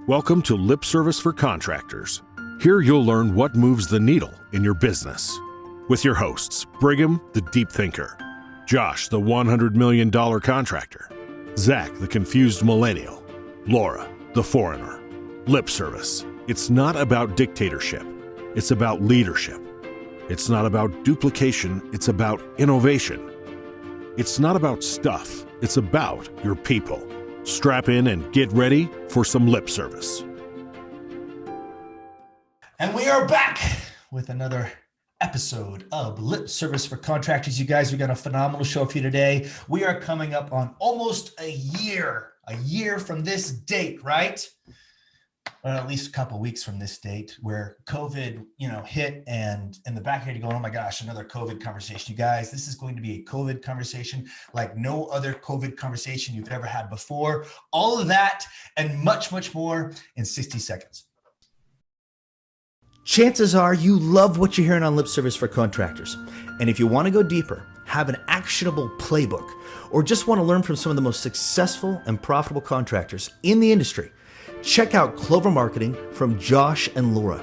Welcome to Lip Service for Contractors. Here you'll learn what moves the needle in your business. With your hosts, Brigham, the deep thinker, Josh, the $100 million contractor, Zach, the confused millennial, Laura, the foreigner. Lip service. It's not about dictatorship. It's about leadership. It's not about duplication. It's about innovation. It's not about stuff. It's about your people. Strap in and get ready for some lip service. And we are back with another episode of Lip Service for Contractors. You guys, we got a phenomenal show for you today. We are coming up on almost a year from this date, right? Or at least a couple of weeks from this date where COVID, hit, and in the back of your head, you're going, oh my gosh, another COVID conversation. You guys, this is going to be a COVID conversation like no other COVID conversation you've ever had before. All of that and much, much more in 60 seconds. Chances are you love what you're hearing on Lip Service for Contractors. And if you want to go deeper, have an actionable playbook, or just want to learn from some of the most successful and profitable contractors in the industry, check out Clover Marketing from Josh and Laura.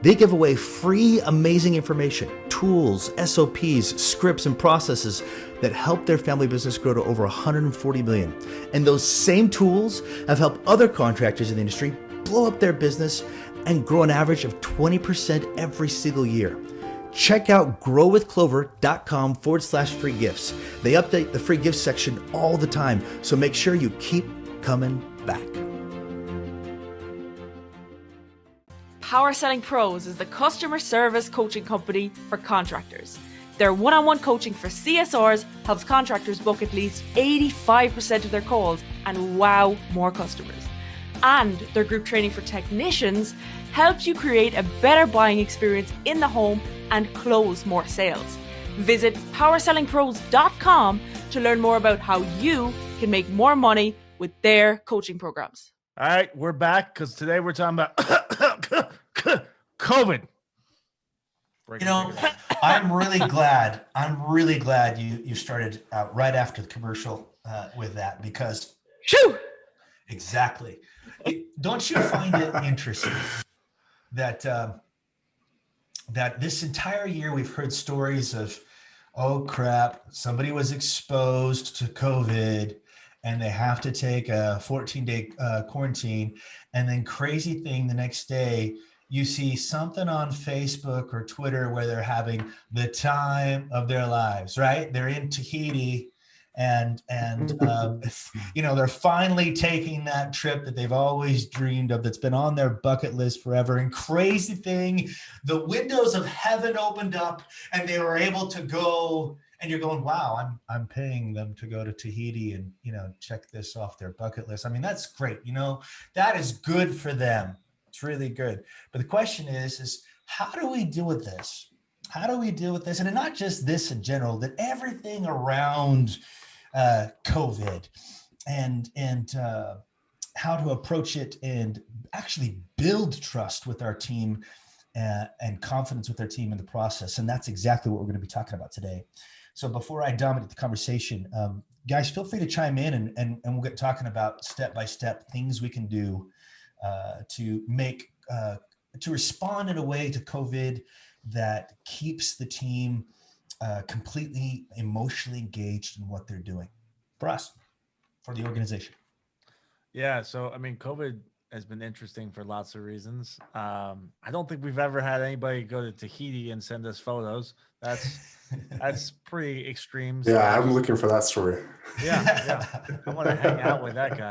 They give away free, amazing information, tools, SOPs, scripts, and processes that help their family business grow to over 140 million. And those same tools have helped other contractors in the industry blow up their business and grow an average of 20% every single year. Check out growwithclover.com/free gifts. They update the free gifts section all the time, so make sure you keep coming back. Power Selling Pros is the customer service coaching company for contractors. Their one-on-one coaching for CSRs helps contractors book at least 85% of their calls and wow more customers. And their group training for technicians helps you create a better buying experience in the home and close more sales. Visit powersellingpros.com to learn more about how you can make more money with their coaching programs. All right, we're back because today we're talking about COVID. I'm really glad you started out right after the commercial with that because exactly. Don't you find it interesting that that this entire year we've heard stories of, oh crap, somebody was exposed to COVID and they have to take a 14-day quarantine, and then crazy thing the next day you see something on Facebook or Twitter where they're having the time of their lives, right? They're in Tahiti and they're finally taking that trip that they've always dreamed of, that's been on their bucket list forever. And crazy thing, the windows of heaven opened up and they were able to go, and you're going, wow, I'm paying them to go to Tahiti and, check this off their bucket list. I mean, that's great. That is good for them. It's really good. But the question is how do we deal with this? How do we deal with this? And not just this in general, that everything around COVID and how to approach it and actually build trust with our team and confidence with our team in the process. And that's exactly what we're going to be talking about today. So before I dominate the conversation, guys, feel free to chime in and we'll get talking about step-by-step things we can do to make, to respond in a way to COVID that keeps the team completely emotionally engaged in what they're doing for us, for the organization. Yeah. So, COVID has been interesting for lots of reasons. I don't think we've ever had anybody go to Tahiti and send us photos. That's pretty extreme. Yeah, I'm looking for that story. Yeah. I want to hang out with that guy.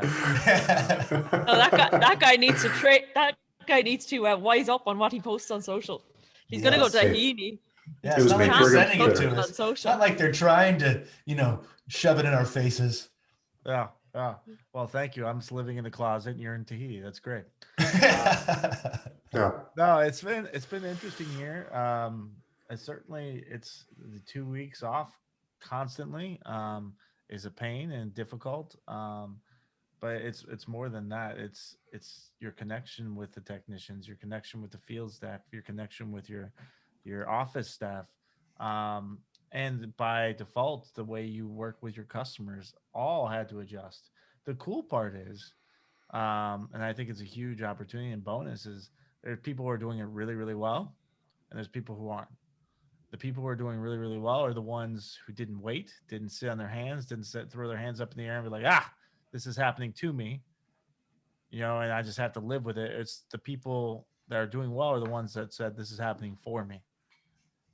That guy needs to That guy needs to wise up on what he posts on social. He's going to go to Tahiti. Yeah, it's not like they're sending it to us. It's not like they're trying to, shove it in our faces. Yeah. Well, thank you. I'm just living in a closet and you're in Tahiti. That's great. Yeah. No, it's been an interesting year. It's the 2 weeks off constantly is a pain and difficult. But it's more than that. It's your connection with the technicians, your connection with the field staff, your connection with your office staff. And by default, the way you work with your customers all had to adjust. The cool part is And I think it's a huge opportunity and bonus is there's people who are doing it really, really well, and there's people who aren't. The people who are doing really, really well are the ones who didn't wait, didn't sit on their hands, throw their hands up in the air and be like, this is happening to me, and I just have to live with it. It's the people that are doing well are the ones that said, this is happening for me.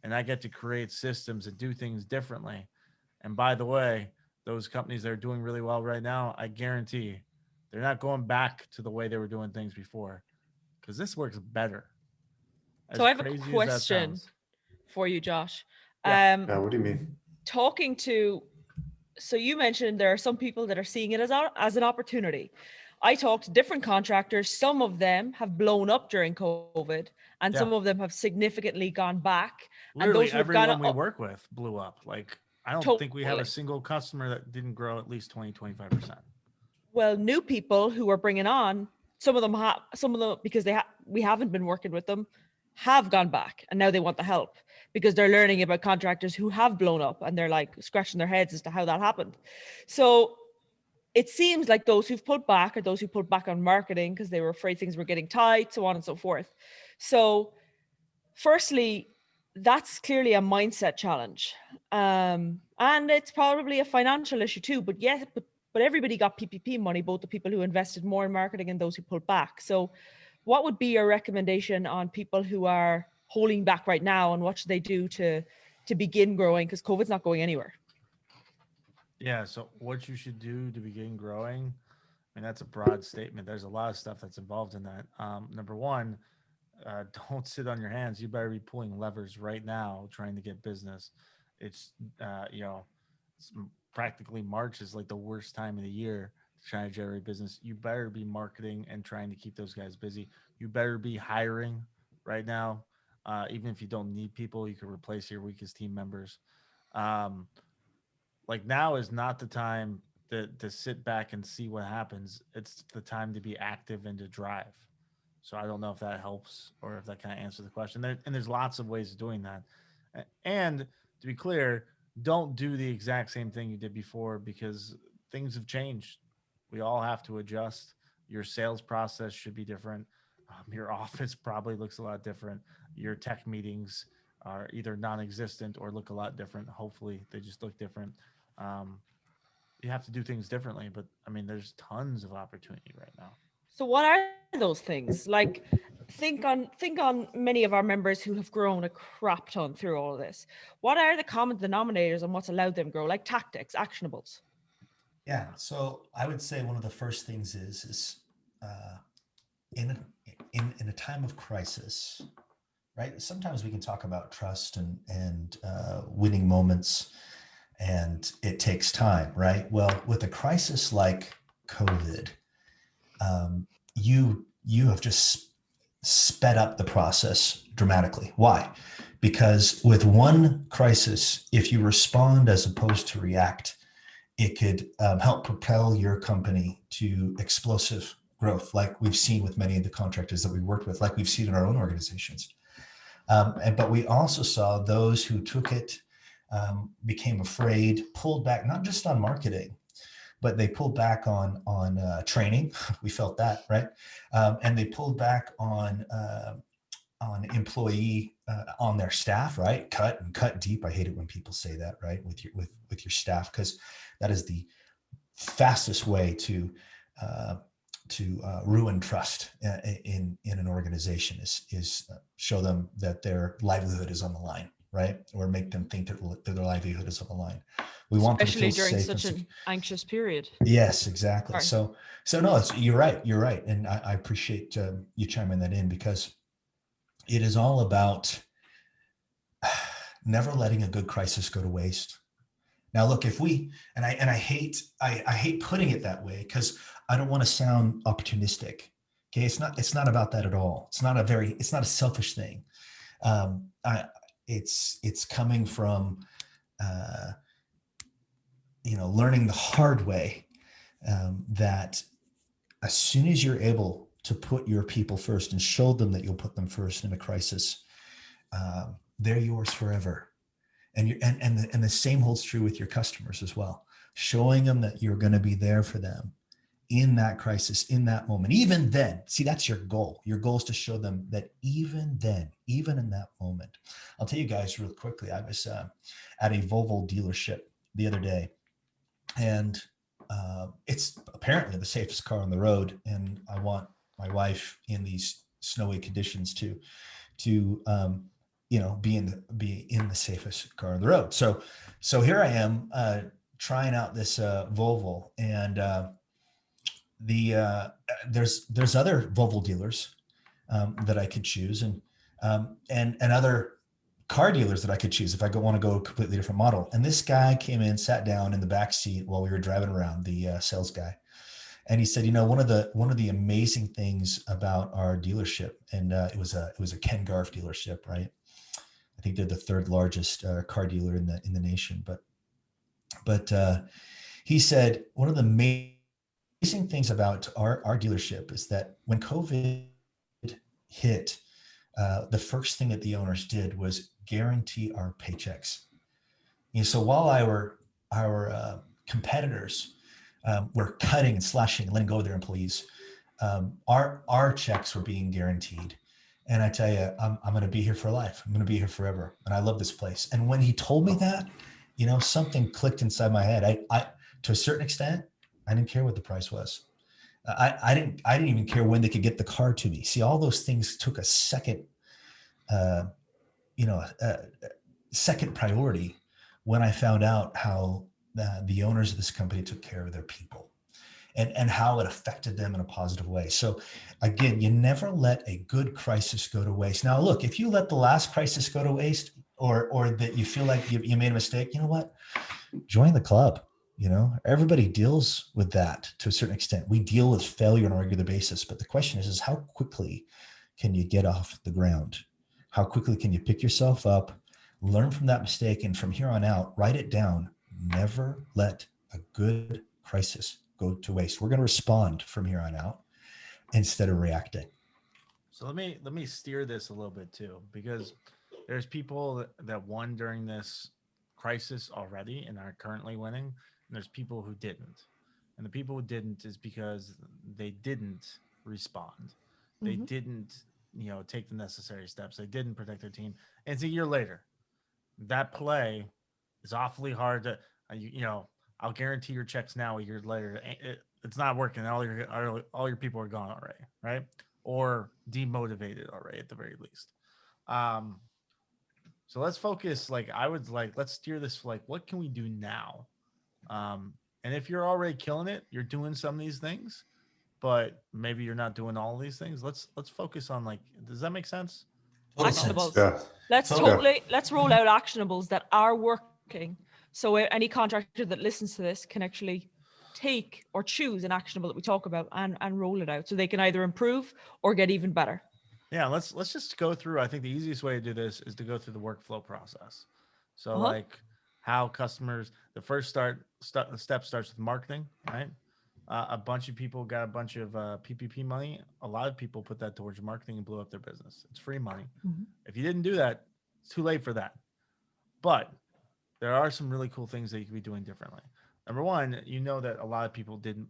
And I get to create systems and do things differently. And by the way, those companies that are doing really well right now, I guarantee they're not going back to the way they were doing things before because this works better. So As I have a crazy as that question sounds. for you, Josh. Yeah. What do you mean? Talking to, so you mentioned there are some people that are seeing it as an opportunity. I talked to different contractors. Some of them have blown up during COVID, and some Yeah. of them have significantly gone back. And Literally those who have gone everyone we up, work with blew up. Like, I don't think we have a totally. single customer that didn't grow at least 20-25%. Well, new people who are bringing on, some of them because we haven't been working with them, have gone back, and now they want the help because they're learning about contractors who have blown up, and they're like scratching their heads as to how that happened. So it seems like those who've pulled back are those who pulled back on marketing because they were afraid things were getting tight, so on and so forth. So firstly, that's clearly a mindset challenge. And it's probably a financial issue too, but yes, but everybody got PPP money, both the people who invested more in marketing and those who pulled back. So what would be your recommendation on people who are holding back right now, and what should they do to begin growing? Because COVID's not going anywhere. Yeah. So what you should do to begin growing, I mean, that's a broad statement. There's a lot of stuff that's involved in that. Number one, don't sit on your hands. You better be pulling levers right now, trying to get business. It's, it's practically March is like the worst time of the year to try to generate business. You better be marketing and trying to keep those guys busy. You better be hiring right now. Even if you don't need people, you can replace your weakest team members. Um, like now is not the time to sit back and see what happens. It's the time to be active and to drive. So I don't know if that helps or if that kind of answers the question. And there's lots of ways of doing that. And to be clear, don't do the exact same thing you did before because things have changed. We all have to adjust. Your sales process should be different. Your office probably looks a lot different. Your tech meetings are either non-existent or look a lot different. Hopefully they just look different. You have to do things differently, but I mean, there's tons of opportunity right now. So what are those things? Like, think on many of our members who have grown a crap ton through all of this. What are the common denominators and what's allowed them grow? Like tactics, actionables. Yeah. So I would say one of the first things is in a time of crisis, right? Sometimes we can talk about trust and winning moments, and it takes time, right? Well, with a crisis like COVID, you have just sped up the process dramatically. Why? Because with one crisis, if you respond as opposed to react, it could help propel your company to explosive growth, like we've seen with many of the contractors that we worked with, like we've seen in our own organizations. But we also saw those who took it, became afraid, pulled back, not just on marketing, but they pulled back on training. We felt that, right? And they pulled back on employee, on their staff, right? Cut deep. I hate it when people say that, right? With your staff, because that is the fastest way to ruin trust in an organization is show them that their livelihood is on the line, right? Or make them think that their livelihood is on the line. We want them to feel Especially during safe such an anxious period. Yes, exactly. Sorry. So no, you're right. And I appreciate you chiming that in, because it is all about never letting a good crisis go to waste. Now, look, if we, and I hate putting it that way because I don't want to sound opportunistic. Okay. It's not about that at all. It's not a selfish thing. It's coming from, learning the hard way, that as soon as you're able to put your people first and show them that you'll put them first in a crisis, they're yours forever. And the same holds true with your customers as well. Showing them that you're going to be there for them in that crisis, in that moment. Even then, see, that's your goal. Your goal is to show them that even then, even in that moment. I'll tell you guys real quickly. I was at a Volvo dealership the other day, and it's apparently the safest car on the road. And I want my wife in these snowy conditions to be in the safest car on the road. So here I am trying out this Volvo, and there's other Volvo dealers that I could choose, and other car dealers that I could choose if I want to go a completely different model. And this guy came in, sat down in the back seat while we were driving around, the sales guy, and he said, one of the amazing things about our dealership, and it was a Ken Garff dealership, right? I think they're the third largest car dealer in the nation, but he said one of the amazing things about our dealership is that when COVID hit, the first thing that the owners did was guarantee our paychecks. So while our competitors were cutting and slashing and letting go of their employees, our checks were being guaranteed. And I tell you, I'm going to be here for life. I'm going to be here forever. And I love this place. And when he told me that, something clicked inside my head. I to a certain extent, I didn't care what the price was. I didn't even care when they could get the car to me. See, all those things took a second, second priority when I found out how the owners of this company took care of their people, and how it affected them in a positive way. So again, you never let a good crisis go to waste. Now, look, if you let the last crisis go to waste, or that you feel like you made a mistake, you know what? Join the club. Everybody deals with that to a certain extent. We deal with failure on a regular basis, but the question is how quickly can you get off the ground? How quickly can you pick yourself up, learn from that mistake, and from here on out, write it down. Never let a good crisis go to waste. We're going to respond from here on out instead of reacting. So let me steer this a little bit too, because there's people that won during this crisis already and are currently winning, and there's people who didn't. And the people who didn't is because they didn't respond. They didn't, take the necessary steps. They didn't protect their team. And it's a year later. That play is awfully hard to, I'll guarantee your checks now a year later. It's not working. All your people are gone already, right? Or demotivated already at the very least. So let's focus. Let's steer this. What can we do now? And if you're already killing it, you're doing some of these things, but maybe you're not doing all of these things. Let's focus on does that make sense? Actionables. Yeah. Let's roll out actionables that are working. So any contractor that listens to this can actually take or choose an actionable that we talk about and roll it out so they can either improve or get even better. Yeah, let's just go through. I think the easiest way to do this is to go through the workflow process. So how customers, the first step starts with marketing, right? A bunch of people got a bunch of PPP money. A lot of people put that towards marketing and blew up their business. It's free money. If you didn't do that, it's too late for that. But there are some really cool things that you can be doing differently. Number one, that a lot of people didn't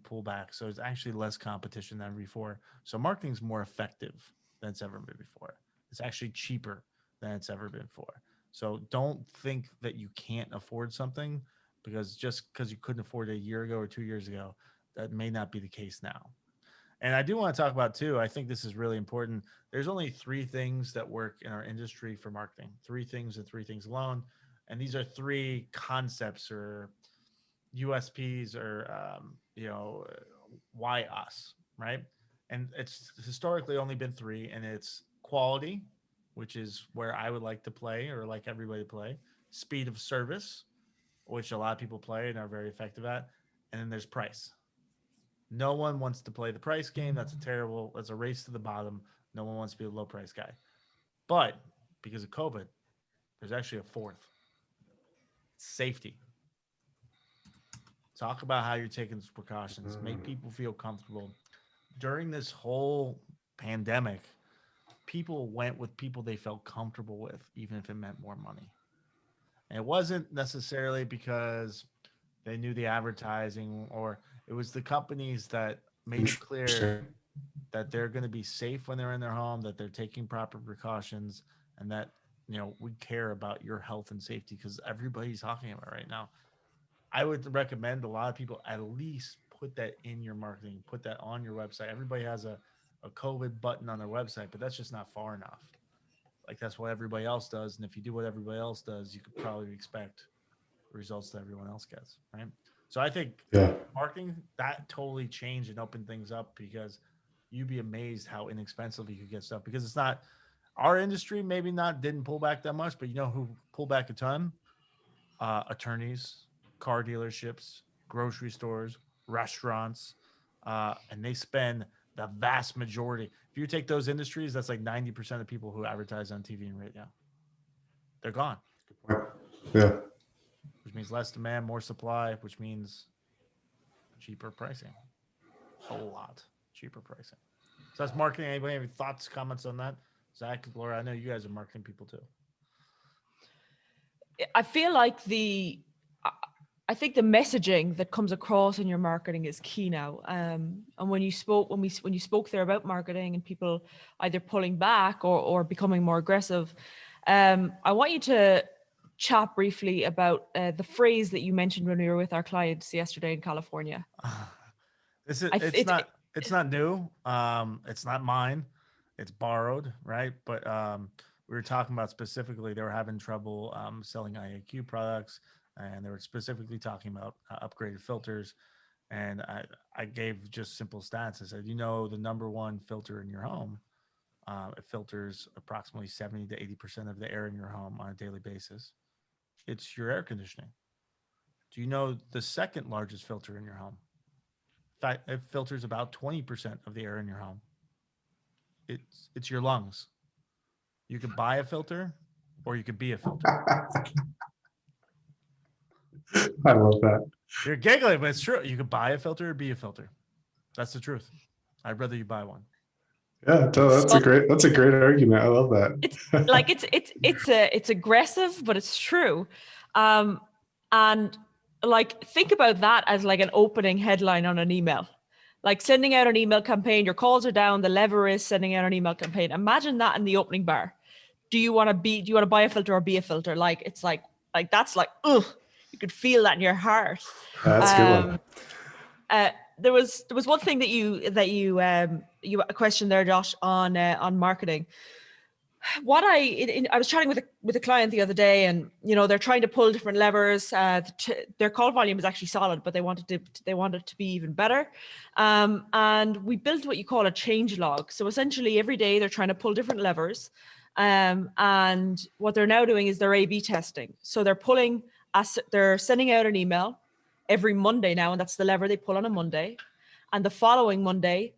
pull back, so it's actually less competition than before. So marketing's more effective than it's ever been before. It's actually cheaper than it's ever been before. So don't think that you can't afford something because you couldn't afford it a year ago or 2 years ago, that may not be the case now. And I do want to talk about too, I think this is really important. There's only 3 things that work in our industry for marketing. 3 things and 3 things alone. And these are 3 concepts or USPs or, why us, right? And it's historically only been 3, and it's quality, which is where I would like to play or like everybody to play, speed of service, which a lot of people play and are very effective at, and then there's price. No one wants to play the price game. That's a race to the bottom. No one wants to be a low price guy. But because of COVID, there's actually a 4th. Safety. Talk about how you're taking precautions. Make people feel comfortable. During this whole pandemic, people went with people they felt comfortable with, even if it meant more money. And it wasn't necessarily because they knew the advertising, or It was the companies that made it clear that they're going to be safe when they're in their home, that they're taking proper precautions, and that, we care about your health and safety, because everybody's talking about it right now. I would recommend a lot of people at least put that in your marketing, put that on your website. Everybody has a COVID button on their website, but that's just not far enough. Like, that's what everybody else does. And if you do what everybody else does, you could probably expect results that everyone else gets, right? So I think marketing, that totally changed and opened things up, because you'd be amazed how inexpensive you could get stuff, because it's not our industry, maybe not didn't pull back that much, but you know who pulled back a ton? Attorneys, car dealerships, grocery stores, restaurants, and they spend the vast majority. If you take those industries, that's like 90% of people who advertise on TV and radio. They're gone. Yeah. Which means less demand, more supply, which means cheaper pricing. A lot cheaper pricing. So that's marketing. Anybody have any thoughts, comments on that? Zach, Laura, I know you guys are marketing people too. I feel like I think the messaging that comes across in your marketing is key now. And when you spoke there about marketing and people either pulling back or becoming more aggressive, I want you to chat briefly about the phrase that you mentioned when we were with our clients yesterday in California. It's not new. It's not mine. It's borrowed, right? But we were talking about specifically they were having trouble selling IAQ products, and they were specifically talking about upgraded filters. And I gave just simple stats. I said, the number one filter in your home, it filters approximately 70 to 80% of the air in your home on a daily basis. It's your air conditioning. Do you know the second largest filter in your home? In fact, it filters about 20% of the air in your home. It's your lungs. You could buy a filter, or you could be a filter. I love that. You're giggling, but it's true. You could buy a filter or be a filter. That's the truth. I'd rather you buy one. Yeah, that's a great argument. I love that. It's like it's aggressive, but it's true. And like, think about that as like an opening headline on an email. Like sending out an email campaign, your calls are down, the lever is sending out an email campaign. Imagine that in the opening bar. Do you want to buy a filter or be a filter? Like, it's like that's like, ugh, you could feel that in your heart. That's a good one. There was one thing that you a question there, Josh, on marketing. What I was chatting with a client the other day, and they're trying to pull different levers. Their call volume is actually solid, but they wanted to be even better. And we built what you call a change log. So essentially, every day they're trying to pull different levers. And what they're now doing is they're A/B testing. So they're sending out an email every Monday now, and that's the lever they pull on a Monday. And the following Monday,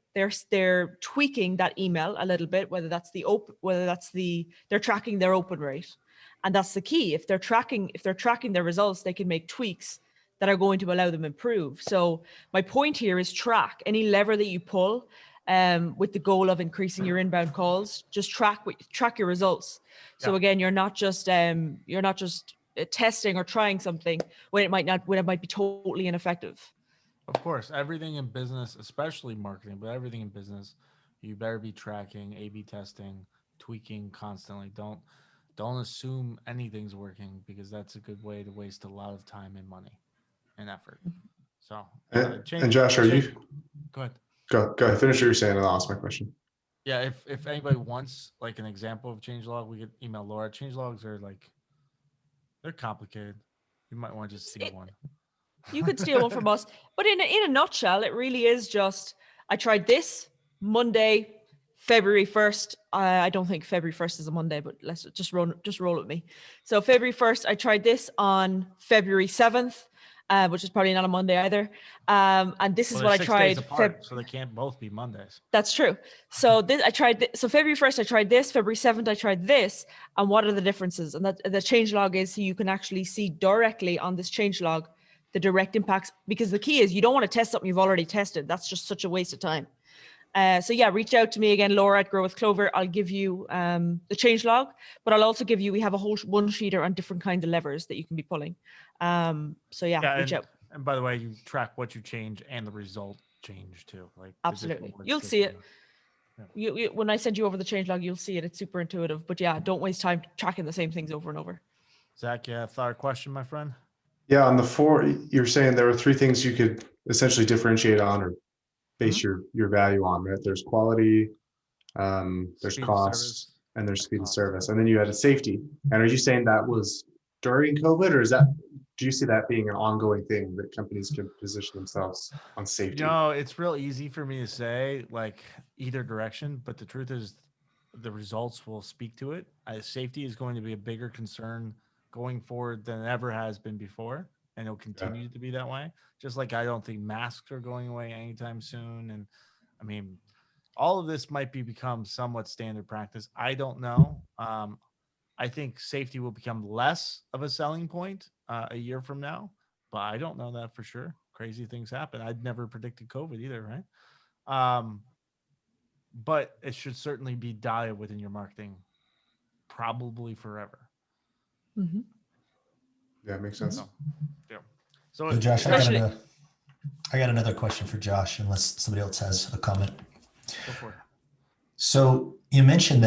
they're tweaking that email a little bit, whether they're tracking their open rate. And that's the key. If they're tracking their results, they can make tweaks that are going to allow them improve. So my point here is track any lever that you pull with the goal of increasing your inbound calls. Just track your results. So again, you're not just testing or trying something when it might be totally ineffective. Of course, everything in business, especially marketing, but everything in business, you better be tracking, A/B testing, tweaking constantly. Don't assume anything's working, because that's a good way to waste a lot of time and money and effort. So, and Josh, are you? Go ahead. Go ahead. Finish what you're saying, and I'll ask my question. Yeah, if anybody wants like an example of changelog, we could email Laura. Changelogs are they're complicated. You might want to just see one. You could steal one from us, but in a nutshell, it really is just, I tried this Monday, February 1st. I don't think February 1st is a Monday, but let's just roll with me. So February 1st, I tried this on February 7th, which is probably not a Monday either. And this is what I tried. So they can't both be Mondays. That's true. So so February 1st, I tried this. February 7th, I tried this. And what are the differences? And that the change log is, so you can actually see directly on this change log the direct impacts, because the key is you don't want to test something you've already tested. That's just such a waste of time. So yeah, reach out to me again, Laura at Grow with Clover. I'll give you the change log, but I'll also give you, we have a whole one-sheeter on different kinds of levers that you can be pulling. So yeah, reach out. And by the way, you track what you change and the result change too. Like Absolutely. physical, You'll what's see it. different. You when I send you over the changelog, you'll see it. It's super intuitive. But yeah, don't waste time tracking the same things over and over. Zach, yeah, thought or question, my friend? Yeah, on the 4, you're saying there were 3 things you could essentially differentiate on or base your value on, right? There's quality, there's Speed of cost, service. and there's speed of Cost. service. And then you had a safety. And are you saying that was during COVID, or do you see that being an ongoing thing that companies can position themselves on safety? No, it's real easy for me to say like either direction, but the truth is the results will speak to it. Safety is going to be a bigger concern going forward than it ever has been before, and it'll continue to be that way. Just like I don't think masks are going away anytime soon. And I mean, all of this might become somewhat standard practice. I don't know. I think safety will become less of a selling point a year from now, but I don't know that for sure. Crazy things happen. I'd never predicted COVID either, right? But it should certainly be dialed within your marketing, probably forever. Mm-hmm. Yeah, makes sense. Yeah. So, So Josh, especially- I got another question for Josh, unless somebody else has a comment. go for it. So you mentioned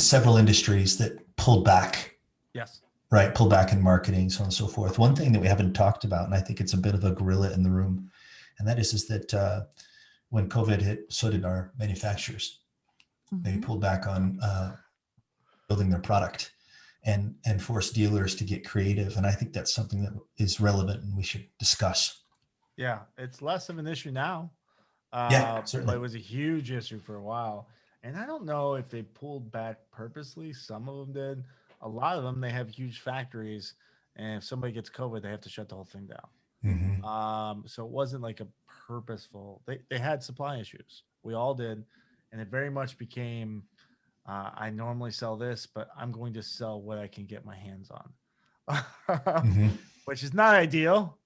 several industries that pulled back, Yes. right? Pulled back in marketing, so on and so forth. One thing that we haven't talked about, and I think it's a bit of a gorilla in the room, and that is that when COVID hit, so did our manufacturers. They pulled back on building their product and forced dealers to get creative. And I think that's something that is relevant and we should discuss. Yeah, it's less of an issue now. Yeah, certainly. But it was a huge issue for a while. And I don't know if they pulled back purposely. Some of them did. A lot of them, they have huge factories. And if somebody gets COVID, they have to shut the whole thing down. Mm-hmm. So it wasn't like a purposeful, they had supply issues. We all did. And it very much became, I normally sell this, but I'm going to sell what I can get my hands on, Mm-hmm. which is not ideal.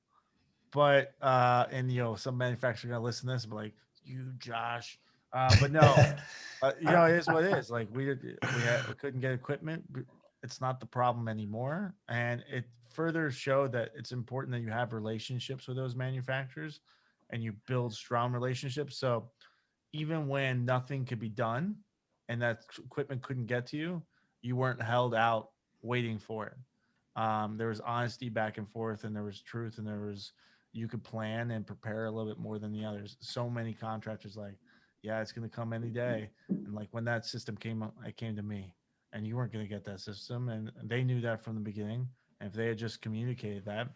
But and some manufacturer gonna listen to this and be like, you Josh, but no, it is what it is. Like we couldn't get equipment. It's not the problem anymore, and it further showed that it's important that you have relationships with those manufacturers, and you build strong relationships. So even when nothing could be done, and that equipment couldn't get to you, you weren't held out waiting for it. There was honesty back and forth, and there was truth, and you could plan and prepare a little bit more than the others. So many contractors like, yeah, it's going to come any day. And like when that system came up, it came to me, and you weren't going to get that system. And they knew that from the beginning. And if they had just communicated that,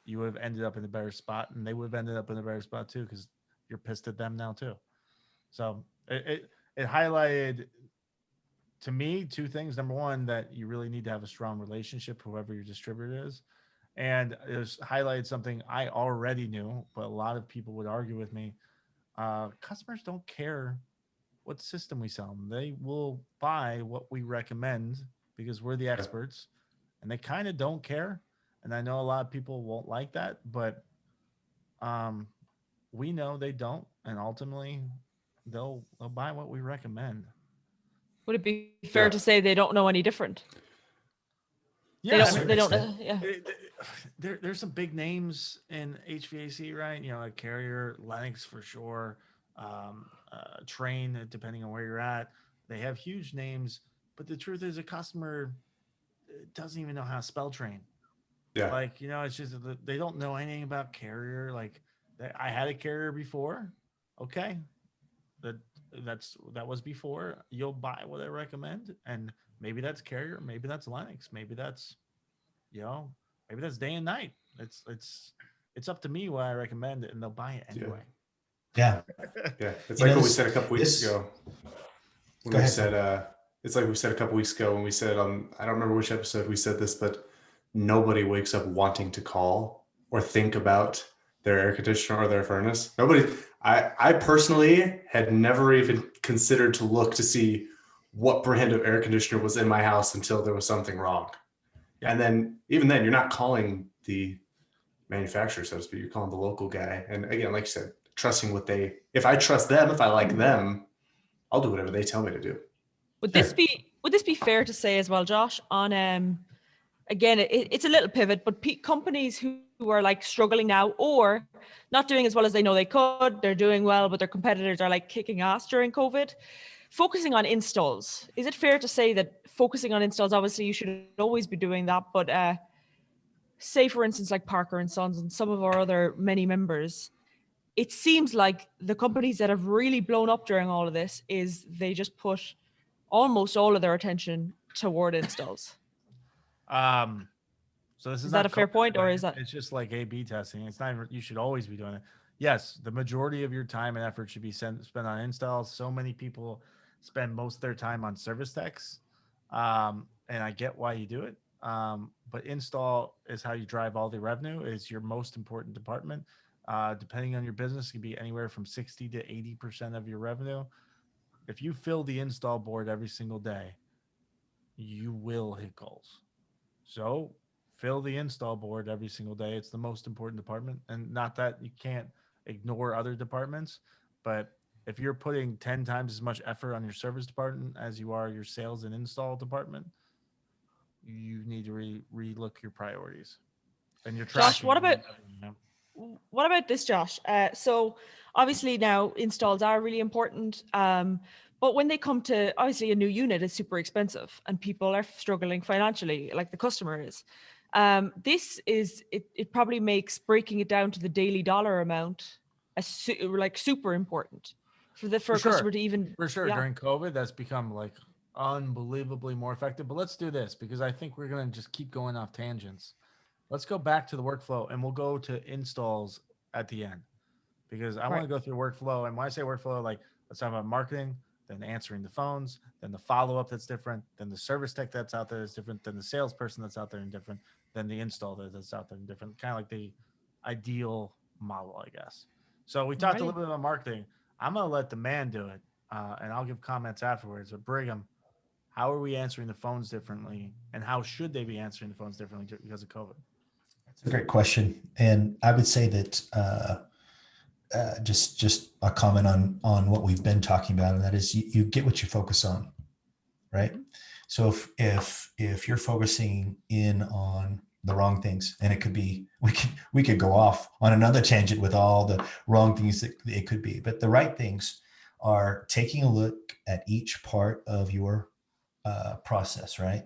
you would have ended up in a better spot, and they would have ended up in a better spot too, because you're pissed at them now too. So it highlighted to me 2 things. Number one, that you really need to have a strong relationship, whoever your distributor is. And it was highlighted something I already knew, but a lot of people would argue with me. Customers don't care what system we sell them. They will buy what we recommend because we're the experts, and they kind of don't care. And I know a lot of people won't like that, but we know they don't, and ultimately they'll buy what we recommend. Would it be fair to say they don't know any different? Yeah, they don't. Yeah. There's some big names in HVAC, right? Like Carrier, Lennox for sure, Train, depending on where you're at. They have huge names, but the truth is, a customer doesn't even know how to spell Train. Yeah. Like, it's just they don't know anything about Carrier. Like, I had a Carrier before. Okay, that was before. You'll buy what I recommend, and maybe that's Carrier, maybe that's Lennox, maybe that's maybe that's day and night. It's up to me what I recommend, and they'll buy it anyway. Yeah. Yeah. It's like what we said a couple weeks ago. Go ahead. It's like we said a couple weeks ago when we said I don't remember which episode we said this, but nobody wakes up wanting to call or think about their air conditioner or their furnace. Nobody. I personally had never even considered to look to see what brand of air conditioner was in my house until there was something wrong. Yeah. And then even then, you're not calling the manufacturer, so to speak. You're calling the local guy. And again, like you said, trusting if I trust them, if I like them, I'll do whatever they tell me to do. Would this be fair to say as well, Josh? On again, it's a little pivot, but companies who are like struggling now or not doing as well as they know they could. They're doing well, but their competitors are like kicking ass during COVID. Focusing on installs. Is it fair to say that focusing on installs, obviously you should always be doing that, but say for instance, like Parker and Sons and some of our other many members, it seems like the companies that have really blown up during all of this is they just put almost all of their attention toward installs. So this is that not a fair COVID, point, or but is that? it's just like A/B testing. It's not. You should always be doing it. Yes, the majority of your time and effort should be spent on installs. So many people spend most of their time on service techs, and I get why you do it. But install is how you drive all the revenue. It's your most important department. Depending on your business, it can be anywhere from 60 to 80% of your revenue. If you fill the install board every single day, you will hit goals. So fill the install board every single day. It's the most important department. And not that you can't ignore other departments, but if you're putting 10 times as much effort on your service department as you are your sales and install department, you need to relook your priorities and your tracking. Josh, what about this, Josh? So obviously now installs are really important. But when they come to, obviously a new unit is super expensive and people are struggling financially, like the customer is. It probably makes breaking it down to the daily dollar amount like super important for a customer to even. For sure. Yeah. During COVID, that's become like unbelievably more effective. But let's do this because I think we're going to just keep going off tangents. Let's go back to the workflow and we'll go to installs at the end because I want to go through workflow. And when I say workflow, like let's talk about marketing, then answering the phones, then the follow-up that's different, then the service tech that's out there is different, then the salesperson that's out there and different, then the install that's out there and different, kind of like the ideal model, I guess. So we talked a little bit about marketing. I'm going to let the man do it, and I'll give comments afterwards. But Brigham, how are we answering the phones differently, and how should they be answering the phones differently because of COVID? That's a great question. And I would say that just a comment on what we've been talking about, and that is you get what you focus on, right? So if you're focusing in on the wrong things, and it could be, we could go off on another tangent with all the wrong things that it could be, but the right things are taking a look at each part of your process, right?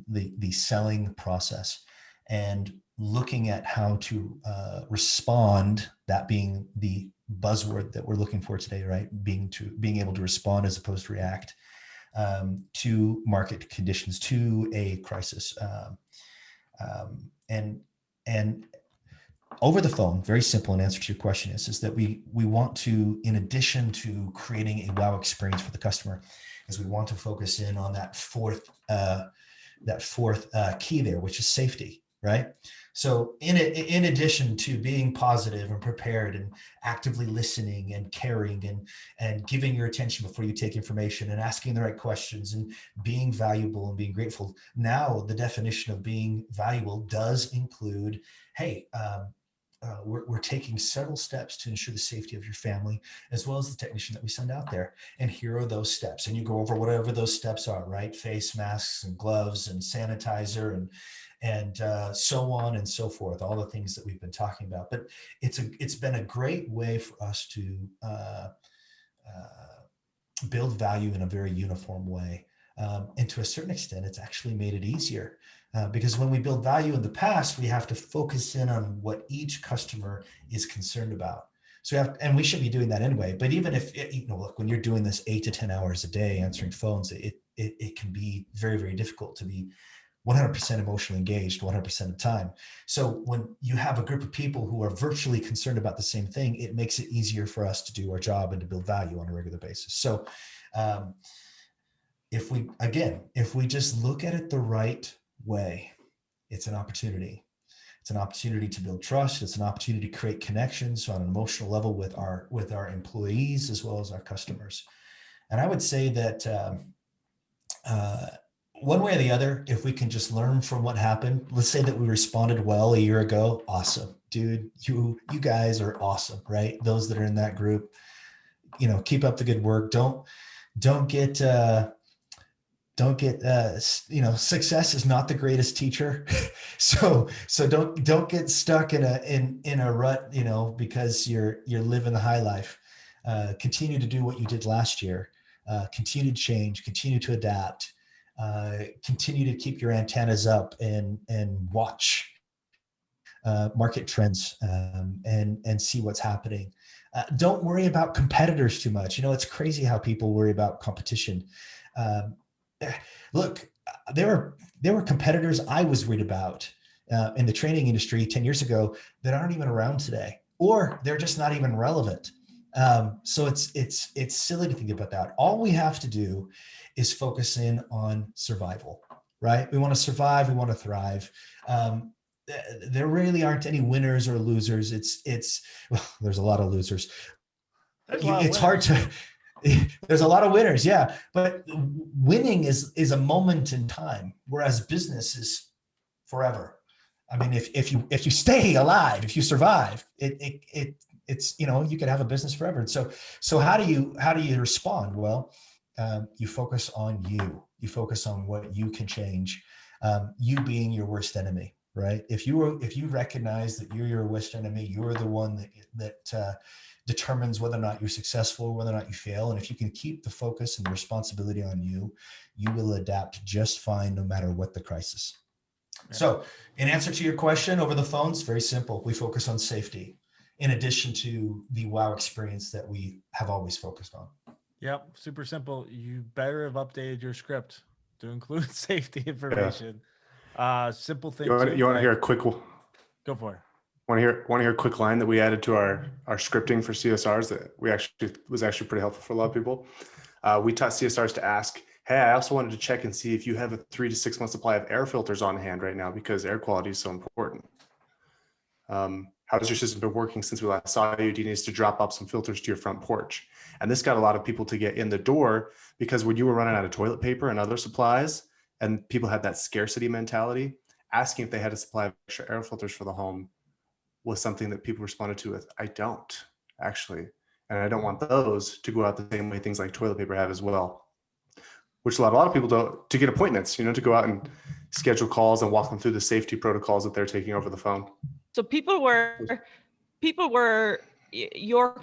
The selling process, and looking at how to respond, that being the buzzword that we're looking for today, right? Being able to respond as opposed to react to market conditions, to a crisis. And over the phone, very simple in answer to your question is that we want to, in addition to creating a wow experience for the customer, is we want to focus in on that fourth key there, which is safety, right? So in addition to being positive and prepared and actively listening and caring and giving your attention before you take information and asking the right questions and being valuable and being grateful, now the definition of being valuable does include, hey, we're taking several steps to ensure the safety of your family, as well as the technician that we send out there. And here are those steps. And you go over whatever those steps are, right? Face masks and gloves and sanitizer and so on and so forth, all the things that we've been talking about. But it's been a great way for us to build value in a very uniform way. And to a certain extent, it's actually made it easier. Because when we build value in the past, we have to focus in on what each customer is concerned about. So we should be doing that anyway. But even if, look, when you're doing this 8 to 10 hours a day answering phones, it can be very, very difficult to be 100% emotionally engaged 100% of the time. So when you have a group of people who are virtually concerned about the same thing, it makes it easier for us to do our job and to build value on a regular basis. So if we just look at it the right way, it's an opportunity. It's an opportunity to build trust. It's an opportunity to create connections on an emotional level with our employees as well as our customers. And I would say that one way or the other, if we can just learn from what happened, let's say that we responded well a year ago. Awesome, dude. You guys are awesome, right? Those that are in that group, keep up the good work. Don't get don't get success is not the greatest teacher. so don't get stuck in a rut, because you're living the high life. Continue to do what you did last year. Continue to change, continue to adapt, continue to keep your antennas up and watch market trends, and see what's happening. Don't worry about competitors too much. It's crazy how people worry about competition. Look, there were competitors I was worried about in the training industry 10 years ago that aren't even around today, or they're just not even relevant. So it's silly to think about that. All we have to do is focus in on survival, right? We want to survive. We want to thrive. There really aren't any winners or losers. Well, there's a lot of losers. It's hard to, there's a lot of winners. Yeah. But winning is a moment in time, whereas business is forever. I mean, if you stay alive, if you survive, it's, you could have a business forever. And so how do you respond? Well, you focus on you focus on what you can change, you being your worst enemy, right? If you recognize that you're your worst enemy, you're the one that determines whether or not you're successful, whether or not you fail. And if you can keep the focus and the responsibility on you, you will adapt just fine, no matter what the crisis. Yeah. So in answer to your question over the phone, it's very simple. We focus on safety in addition to the wow experience that we have always focused on. Yep. Super simple. You better have updated your script to include safety information. Yeah. Simple thing. You want to hear a quick one? Go for it. Want to hear a quick line that we added to our scripting for CSRs that was actually pretty helpful for a lot of people. We taught CSRs to ask, hey, I also wanted to check and see if you have a 3 to 6 month supply of air filters on hand right now, because air quality is so important. How has your system been working since we last saw you? Do you need us to drop off some filters to your front porch? And this got a lot of people to get in the door, because when you were running out of toilet paper and other supplies, and people had that scarcity mentality, asking if they had a supply of extra air filters for the home was something that people responded to with, I don't actually. And I don't want those to go out the same way things like toilet paper have as well, which a lot of people don't, to get appointments, to go out and schedule calls and walk them through the safety protocols that they're taking over the phone. So people were your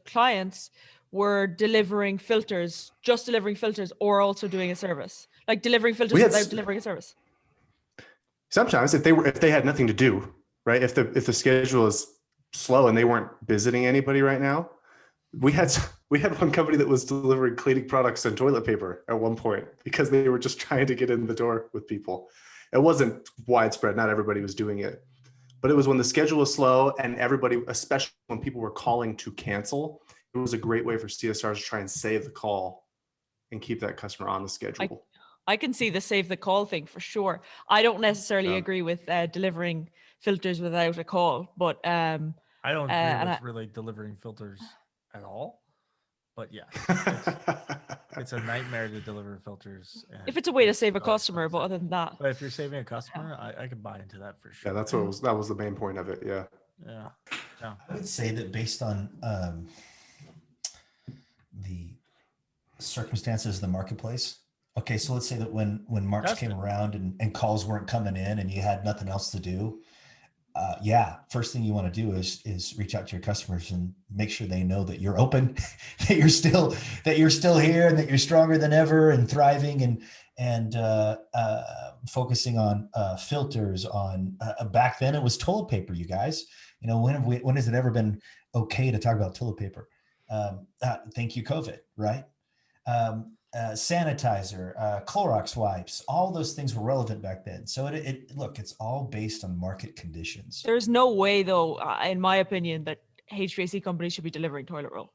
clients were delivering filters, just delivering filters, or also doing a service, like delivering filters without delivering a service. Sometimes if they had nothing to do, right? If the schedule is slow and they weren't visiting anybody right now, we had one company that was delivering cleaning products and toilet paper at one point because they were just trying to get in the door with people. It wasn't widespread. Not everybody was doing it, but it was when the schedule was slow and everybody, especially when people were calling to cancel, it was a great way for CSRs to try and save the call and keep that customer on the schedule. I can see the save the call thing for sure. I don't necessarily agree with delivering filters without a call, but I don't agree with really delivering filters at all. But yeah, it's a nightmare to deliver filters. If it's a way to save a customer, but other than that. But if you're saving a customer, I could buy into that for sure. Yeah, that was the main point of it. Yeah. Yeah. I would say that based on the circumstances of the marketplace. Okay, so let's say that when March came around and calls weren't coming in and you had nothing else to do, first thing you want to do is reach out to your customers and make sure they know that you're open, that you're still here, and that you're stronger than ever and thriving and focusing on filters. On back then it was toilet paper. You guys, when has it ever been okay to talk about toilet paper? Thank you, COVID, right? Sanitizer, Clorox wipes, all those things were relevant back then. So it's all based on market conditions. There's no way, though, in my opinion, that HVAC companies should be delivering toilet roll.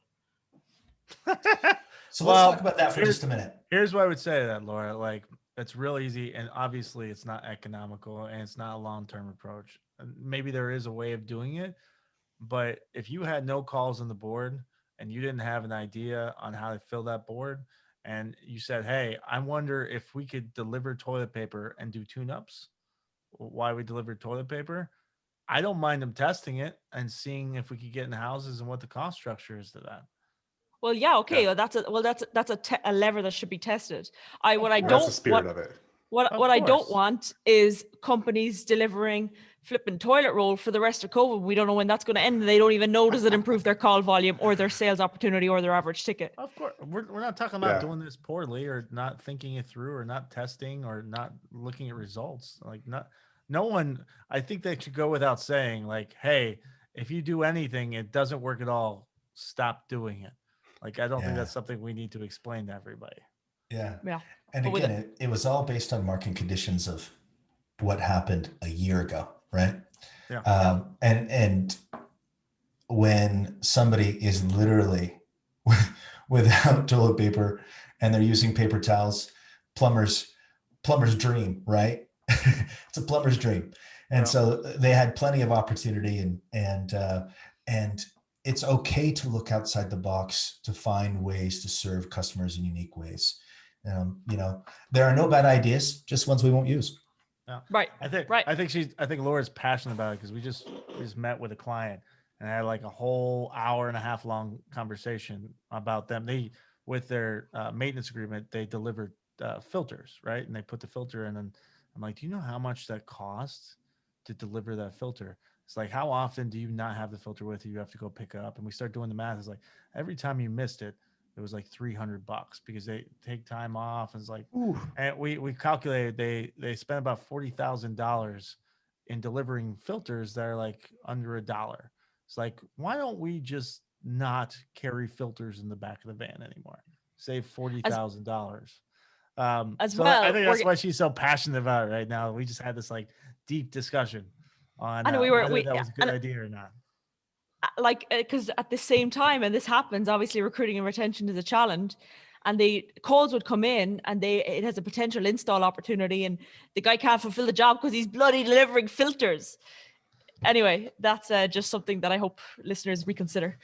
So let's talk about that for just a minute. Here's what I would say to that, Laura. Like, it's real easy, and obviously it's not economical, and it's not a long-term approach. Maybe there is a way of doing it, but if you had no calls on the board and you didn't have an idea on how to fill that board, and you said, hey, I wonder if we could deliver toilet paper and do tune-ups, why we deliver toilet paper, I don't mind them testing it and seeing if we could get in houses and what the cost structure is to that. Well, yeah, okay. Yeah. That's a lever that should be tested. I what I course. That's the don't spirit of it. what I don't course. want is companies delivering flipping toilet roll for the rest of COVID. We don't know when that's going to end. And they don't even know does it improve their call volume or their sales opportunity or their average ticket. Of course, we're not talking about Yeah. doing this poorly or not thinking it through or not testing or not looking at results. Like no one. I think they should go without saying. Like, hey, if you do anything, it doesn't work at all. Stop doing it. Like, I don't think Yeah. that's something we need to explain to everybody. Yeah. Yeah. And But with again, it was all based on market conditions of what happened a year ago, right? Yeah. And when somebody is literally without toilet paper and they're using paper towels, plumber's dream, right? It's a plumber's dream. And Yeah. so they had plenty of opportunity, and it's okay to look outside the box to find ways to serve customers in unique ways. There are no bad ideas, just ones we won't use. Yeah. right. I think Laura's passionate about it because we just met with a client and had like a whole hour and a half long conversation about them. With their maintenance agreement, they delivered filters, right? And they put the filter in, and I'm like, do you know how much that costs to deliver that filter? It's like, how often do you not have the filter with you? You have to go pick it up. And we start doing the math. It's like every time you missed it, it was like $300 because they take time off. And it's like, and we calculated they spent about $40,000 in delivering filters that are like under $1. It's like, why don't we just not carry filters in the back of the van anymore? Save $40,000. As So I well, think that's why she's so passionate about it right now. We just had this like deep discussion on and whether that was a good idea or not. like because at the same time, and this happens, obviously recruiting and retention is a challenge, and the calls would come in and it has a potential install opportunity, and the guy can't fulfill the job because he's bloody delivering filters. Anyway, that's just something that I hope listeners reconsider.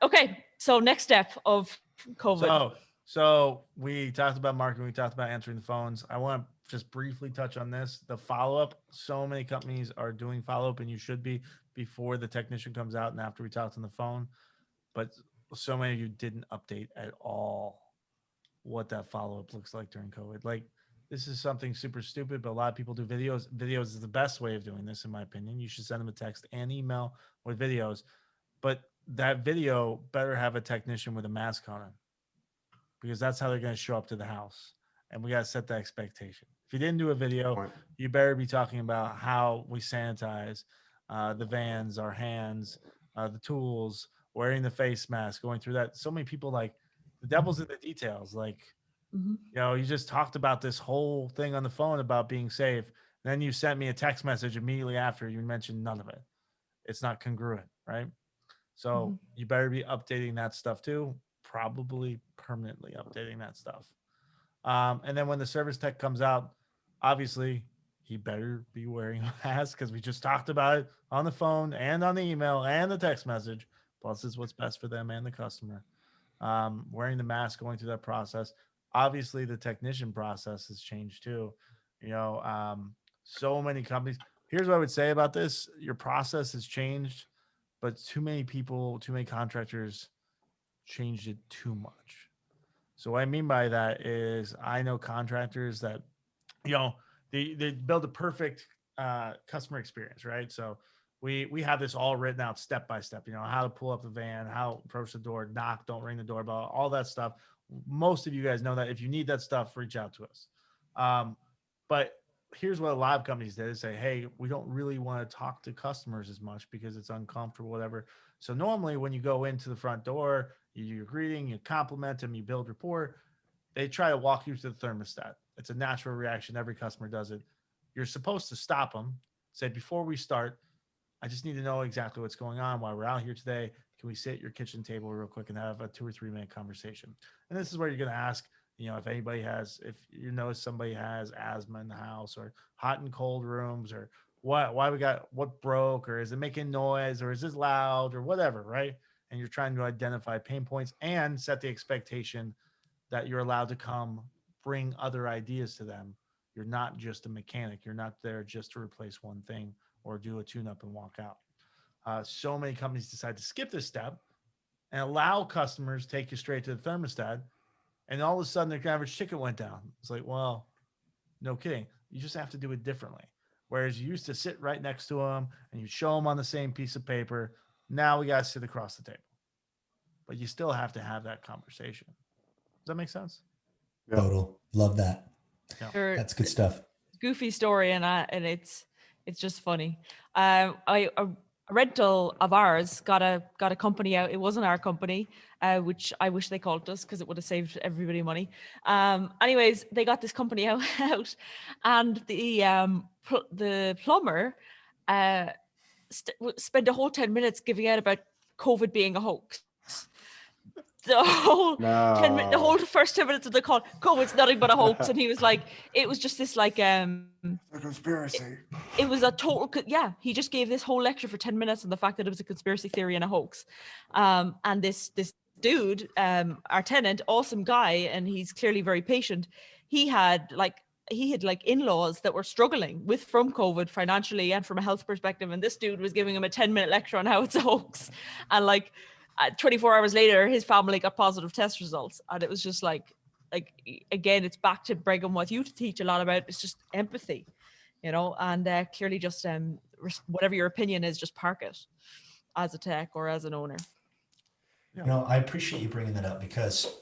Okay, so next step of COVID. So we talked about marketing. We talked about answering the phones. I want to just briefly touch on this. The follow-up. So many companies are doing follow-up, and you should be before the technician comes out and after we talked on the phone. But so many of you didn't update at all what that follow-up looks like during COVID. Like, this is something super stupid, but a lot of people do videos. Videos is the best way of doing this, in my opinion. You should send them a text and email with videos. But that video better have a technician with a mask on it, because that's how they're going to show up to the house. And we got to set the expectation. If you didn't do a video, you better be talking about how we sanitize the vans, our hands, the tools, wearing the face mask, going through that. So many people, like, the devil's in the details. Like, you just talked about this whole thing on the phone about being safe. Then you sent me a text message immediately after. You mentioned none of it. It's not congruent, right? So you better be updating that stuff too, probably permanently updating that stuff. And then when the service tech comes out, obviously he better be wearing a mask, because we just talked about it on the phone and on the email and the text message. Plus, is what's best for them and the customer. Wearing the mask, going through that process. Obviously, the technician process has changed too. So many companies. Here's what I would say about this: your process has changed, but too many people, too many contractors changed it too much. So what I mean by that is, I know contractors that, they build a perfect customer experience, right? So we have this all written out step by step, how to pull up the van, how to approach the door, knock, don't ring the doorbell, all that stuff. Most of you guys know that. If you need that stuff, reach out to us. But here's what a lot of companies did, is say, hey, we don't really want to talk to customers as much because it's uncomfortable, whatever. So normally when you go into the front door, you're greeting, you compliment them, you build rapport. They try to walk you to the thermostat. It's a natural reaction. Every customer does it. You're supposed to stop them. Say, before we start, I just need to know exactly what's going on while we're out here today. Can we sit at your kitchen table real quick and have a 2 or 3 minute conversation? And this is where you're going to ask, if you know somebody has asthma in the house, or hot and cold rooms, or what broke, or is it making noise, or is this loud, or whatever, right? And you're trying to identify pain points and set the expectation that you're allowed to come bring other ideas to them. You're not just a mechanic. You're not there just to replace one thing or do a tune-up and walk out. So many companies decide to skip this step and allow customers to take you straight to the thermostat. And all of a sudden their average ticket went down. It's like, well, no kidding. You just have to do it differently. Whereas you used to sit right next to them and you show them on the same piece of paper. Now we got to sit across the table. But you still have to have that conversation. Does that make sense? Total. Love that. Yeah. Sure. That's good stuff. Goofy story, and it's just funny. A rental of ours got a company out. It wasn't our company, which I wish they called us because it would have saved everybody money. Anyways, they got this company out, and the plumber spent a whole 10 minutes giving out about COVID being a hoax. The whole first 10 minutes of the call, COVID's nothing but a hoax. And he was like, it was just this like A conspiracy. it was a total, he just gave this whole lecture for 10 minutes on the fact that it was a conspiracy theory and a hoax. And this dude, our tenant, awesome guy, and he's clearly very patient. He had in-laws that were struggling from COVID financially and from a health perspective. And this dude was giving him a 10-minute lecture on how it's a hoax. And 24 hours later, his family got positive test results. And it was just like, again, it's back to Brigham, what you teach a lot about. It's just empathy, and clearly just whatever your opinion is, just park it as a tech or as an owner. Yeah. I appreciate you bringing that up because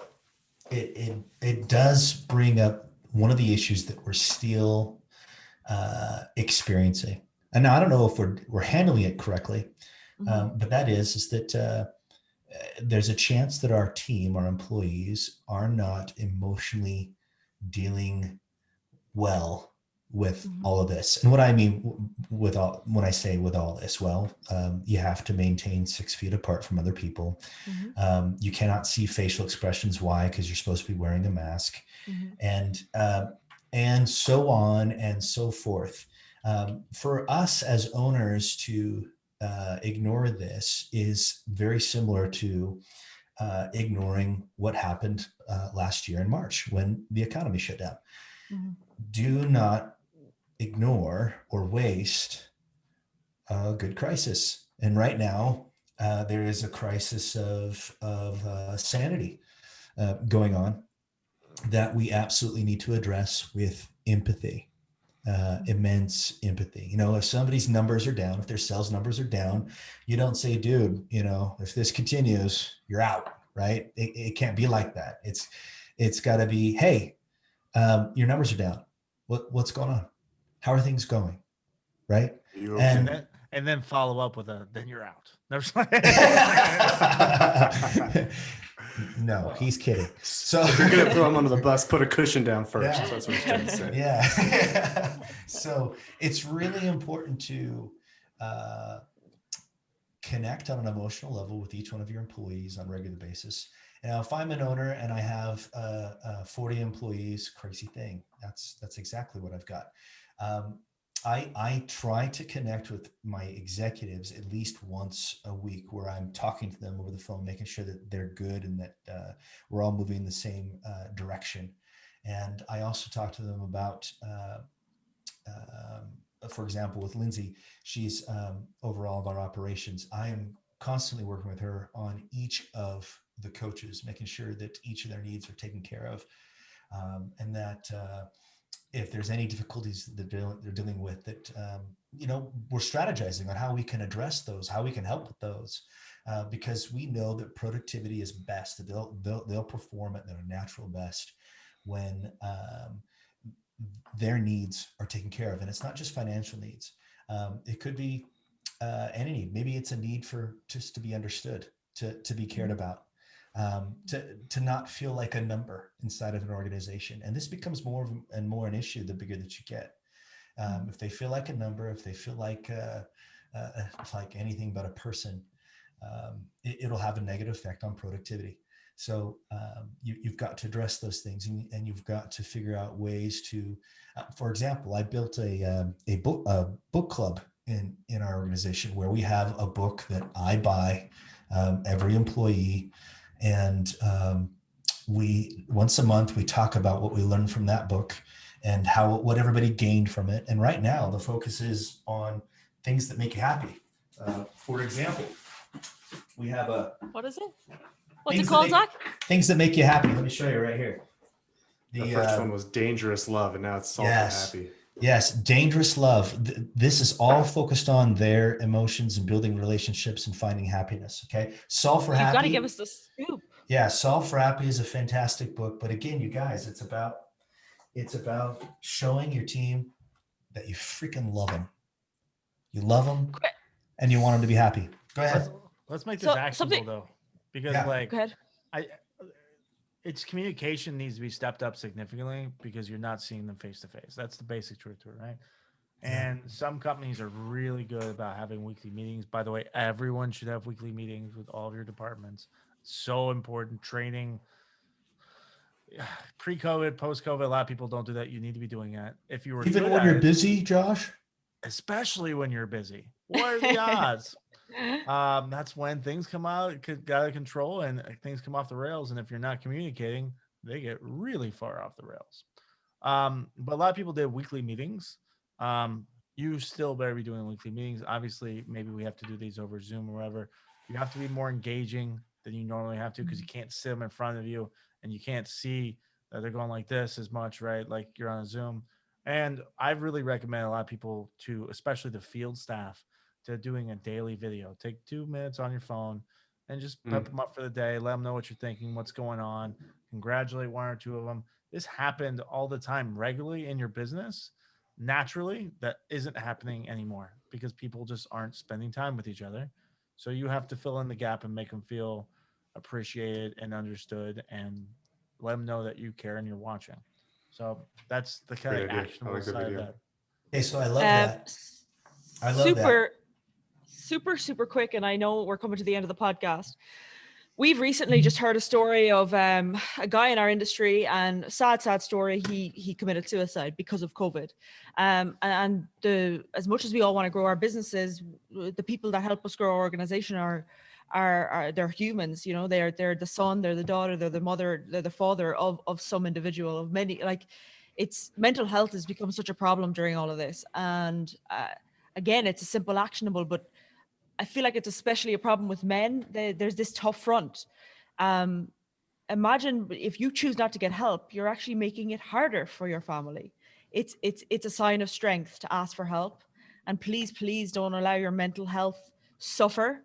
it does bring up one of the issues that we're still experiencing. And now I don't know if we're handling it correctly, but that is that there's a chance that our team, our employees, are not emotionally dealing well with all of this. And what I mean when I say with all this, well, you have to maintain 6 feet apart from other people. You cannot see facial expressions. Why? Because you're supposed to be wearing a mask, and so on and so forth. For us as owners to ignore this is very similar to ignoring what happened last year in March when the economy shut down. Do not ignore or waste a good crisis. And right now, there is a crisis of sanity going on that we absolutely need to address with empathy. Immense empathy. If somebody's numbers are down, if their sales numbers are down, you don't say, dude, if this continues, you're out, right? It can't be like that. It's got to be, hey, your numbers are down. What's going on? How are things going? Right? And then follow up with then you're out. No, he's kidding. So if you're gonna throw him under the bus, put a cushion down first. Yeah. That's what he's trying to say. Yeah. So it's really important to connect on an emotional level with each one of your employees on a regular basis. Now, if I'm an owner and I have 40 employees, crazy thing. That's exactly what I've got. I try to connect with my executives at least once a week where I'm talking to them over the phone, making sure that they're good and that we're all moving in the same direction. And I also talk to them about, for example, with Lindsay, she's over all of our operations. I am constantly working with her on each of the coaches, making sure that each of their needs are taken care of, and that if there's any difficulties that they're dealing with, that we're strategizing on how we can address those, how we can help with those, because we know that productivity is best. They'll perform at their natural best when their needs are taken care of, and it's not just financial needs. It could be any need. Maybe it's a need for just to be understood, to be cared about. To not feel like a number inside of an organization. And this becomes more and more an issue the bigger that you get. If they feel like a number, if they feel like anything but a person, it'll have a negative effect on productivity. So you've got to address those things, and you've got to figure out ways to, for example, I built a book club in our organization where we have a book that I buy every employee. And we once a month we talk about what we learned from that book and what everybody gained from it. And right now the focus is on things that make you happy. For example, we have a What is it? What's Things it that called, make- Zach? things that make you happy. Let me show you right here. The first one was Dangerous Love, and now it's Solve Yes. for Happy. Yes, Dangerous Love. This is all focused on their emotions and building relationships and finding happiness. Okay. Solve for You've Happy. got to give us the scoop. Yeah, Solve for Happy is a fantastic book. But again, you guys, it's about showing your team that you freaking love them. You love them and you want them to be happy. Go ahead. Let's make this actionable though, because Yeah. like Go ahead. it's communication needs to be stepped up significantly because you're not seeing them face to face. That's the basic truth to it, right? And some companies are really good about having weekly meetings. By the way, everyone should have weekly meetings with all of your departments. So important. Training. Pre-COVID, post-COVID, a lot of people don't do that. You need to be doing that. If you were Even good when at you're it, busy, Josh. especially when you're busy. What are the odds? That's when things come out out of control and things come off the rails. And if you're not communicating, they get really far off the rails. But a lot of people did weekly meetings. You still better be doing weekly meetings. Obviously, maybe we have to do these over Zoom or whatever. You have to be more engaging than you normally have to because you can't sit them in front of you and you can't see that they're going like this as much, right? Like you're on a Zoom. And I really recommend a lot of people to, especially the field staff, to doing a daily video. Take 2 minutes on your phone and just pep them up for the day. Let them know what you're thinking, what's going on. Congratulate one or two of them. This happened all the time regularly in your business. Naturally, that isn't happening anymore because people just aren't spending time with each other. So you have to fill in the gap and make them feel appreciated and understood and let them know that you care and you're watching. So that's the kind of actionable side of that. Okay, so I love that. I love super quick. And I know we're coming to the end of the podcast. We've recently just heard a story of a guy in our industry, and sad story. He committed suicide because of COVID. And as much as we all want to grow our businesses, the people that help us grow our organization are they're humans. You know, they're the son, they're the daughter, they're the mother, they're the father of some individual, of many. Like, it's mental health has become such a problem during all of this. And again, it's a simple actionable, but I feel like it's especially a problem with men. There's this tough front. Imagine if you choose not to get help, you're actually making it harder for your family. It's a sign of strength to ask for help. And please don't allow your mental health suffer,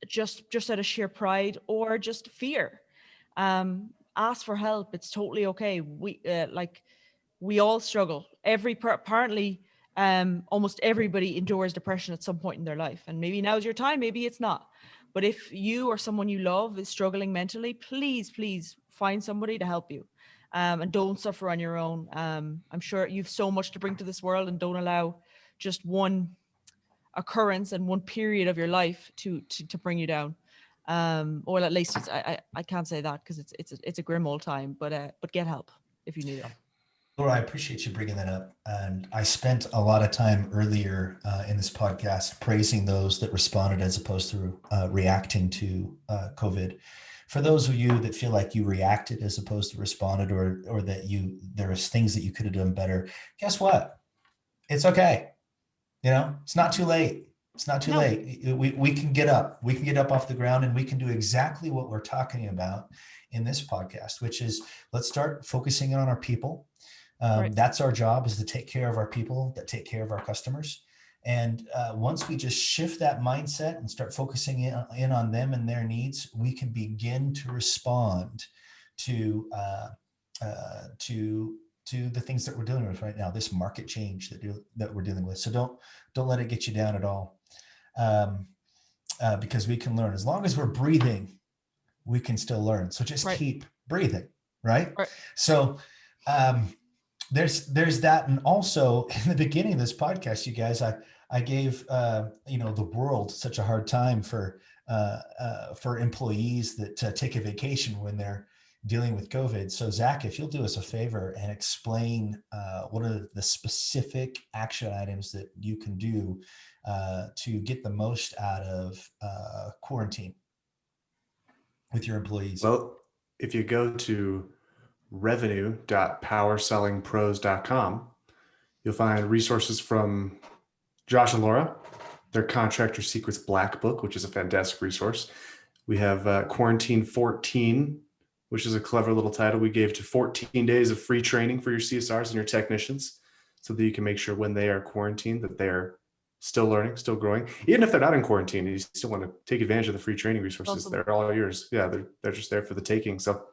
just out of sheer pride or just fear. Ask for help. It's totally okay. We all struggle. Apparently, almost everybody endures depression at some point in their life, and maybe now's your time, maybe it's not. But if you or someone you love is struggling mentally, please find somebody to help you, and don't suffer on your own. I'm sure you've so much to bring to this world, and don't allow just one occurrence and one period of your life to bring you down. Or at least I can't say that because it's a grim old time, but get help if you need it. Laura, I appreciate you bringing that up. And I spent a lot of time earlier in this podcast praising those that responded as opposed to reacting to COVID. For those of you that feel like you reacted as opposed to responded, or that there was things that you could have done better, guess what? It's okay. You know, it's not too late. It's not too late. We can get up. We can get up off the ground, and we can do exactly what we're talking about in this podcast, which is let's start focusing on our people. Right. That's our job, is to take care of our people, that take care of our customers. And once we just shift that mindset and start focusing in on them and their needs, we can begin to respond to the things that we're dealing with right now, this market change that we're dealing with. So don't let it get you down at all, because we can learn. As long as we're breathing, we can still learn. So just keep breathing, right? So there's that. And also in the beginning of this podcast, you guys, I gave the world such a hard time for employees that take a vacation when they're dealing with COVID. So Zach, if you'll do us a favor and explain what are the specific action items that you can do to get the most out of quarantine with your employees. Well, if you go to revenue.powersellingpros.com, you'll find resources from Josh and Laura their Contractor Secrets Black Book, which is a fantastic resource. We have Quarantine 14, which is a clever little title we gave to 14 days of free training for your CSRs and your technicians, so that you can make sure when they are quarantined that they're still learning, still growing. Even if they're not in quarantine, you still want to take advantage of the free training resources. Awesome. They're all yours. Yeah, they're just there for the taking. So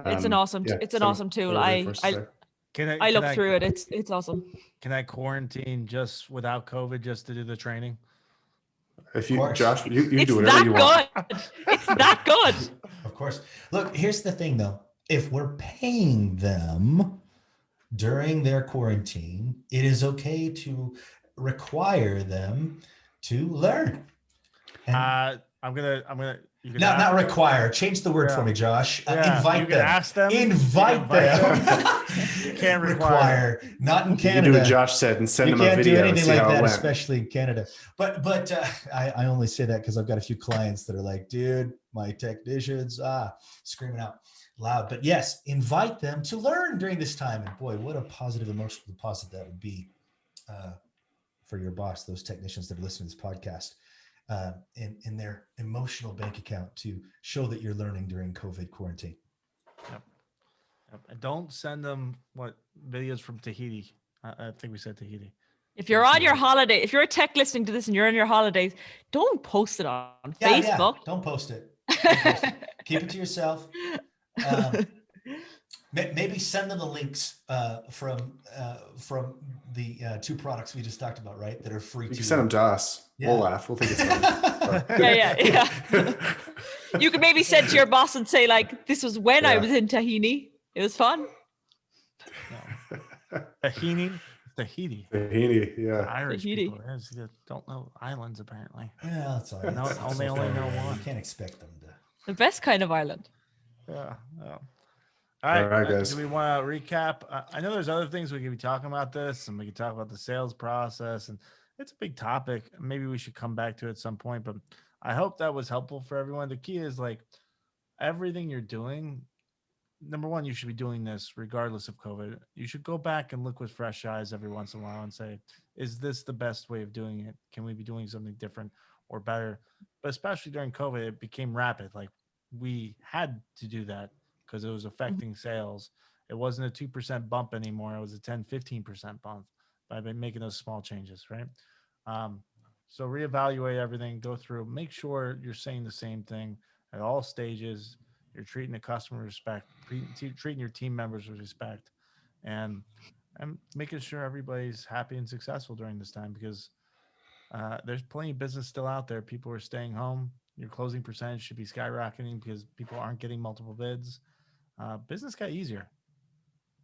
It's an awesome tool. I look through it. It's awesome. Can I quarantine just without COVID just to do the training? If you, Josh, you It's do whatever that you want. good. It's that good. Of course. Look, here's the thing though. If we're paying them during their quarantine, it is okay to require them to learn. And I'm gonna. You can not require. Change the word for me, Josh. Invite you can them. ask them. Invite them. You can't require. Not in You Canada. can do what Josh said and send You them a can't do video and anything see like how it that, went. especially in Canada. But I only say that because I've got a few clients that are like, dude, my technicians screaming out loud. But yes, invite them to learn during this time. And boy, what a positive emotional deposit that would be for your boss, those technicians that are listening to this podcast, in their emotional bank account to show that you're learning during COVID quarantine. Yep. And don't send them videos from Tahiti. I think we said Tahiti. If you're on your holiday, if you're a tech listening to this and you're on your holidays, don't post it on Facebook. Yeah. Don't post it. Keep it to yourself. Maybe send them the links from the two products we just talked about, right? That are free. You can send them to us. Yeah. We'll laugh. We'll think it's funny. Yeah. You could maybe send to your boss and say, like, this was when I was in Tahiti. It was fun. Tahiti. Tahiti, yeah. Irish Tahiti. people don't know islands apparently. Yeah, that's all right. No, only know one. You can't expect them to. The best kind of island. Yeah. All right, guys. Do we want to recap? I know there's other things we could be talking about this, and we could talk about the sales process, and it's a big topic. Maybe we should come back to it at some point, but I hope that was helpful for everyone. The key is, like, everything you're doing, number one, you should be doing this regardless of COVID. You should go back and look with fresh eyes every once in a while and say, is this the best way of doing it? Can we be doing something different or better? But especially during COVID, it became rapid. Like, we had to do that because it was affecting sales. It wasn't a 2% bump anymore. It was a 10-15% bump by making those small changes, right? So reevaluate everything, go through, make sure you're saying the same thing at all stages. You're treating the customer with respect, treating your team members with respect, and making sure everybody's happy and successful during this time, because there's plenty of business still out there. People are staying home. Your closing percentage should be skyrocketing because people aren't getting multiple bids. Business got easier.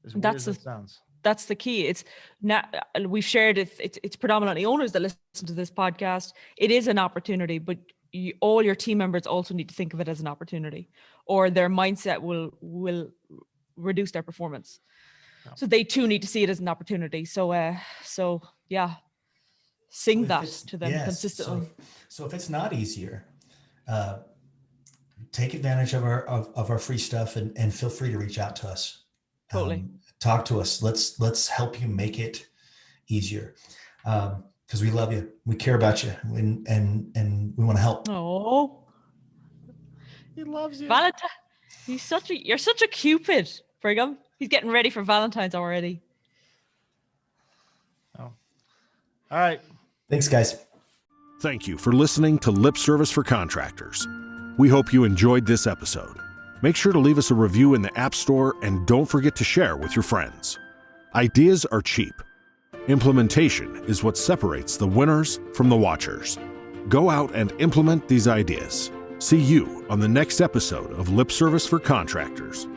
As weird as it sounds. That's the key. It's not, we've shared it. It's predominantly owners that listen to this podcast. It is an opportunity, but all your team members also need to think of it as an opportunity, or their mindset will reduce their performance. Oh. So they too need to see it as an opportunity. So yeah, sing that to them consistently. So if it's not easier, take advantage of our free stuff and feel free to reach out to us. Totally. Talk to us. Let's help you make it easier. Because we love you. We care about you. And we want to help. Oh, He loves you. Valentine. You're such a Cupid, Brigham. He's getting ready for Valentine's already. Oh. All right. Thanks, guys. Thank you for listening to Lip Service for Contractors. We hope you enjoyed this episode. Make sure to leave us a review in the App Store and don't forget to share with your friends. Ideas are cheap. Implementation is what separates the winners from the watchers. Go out and implement these ideas. See you on the next episode of Lip Service for Contractors.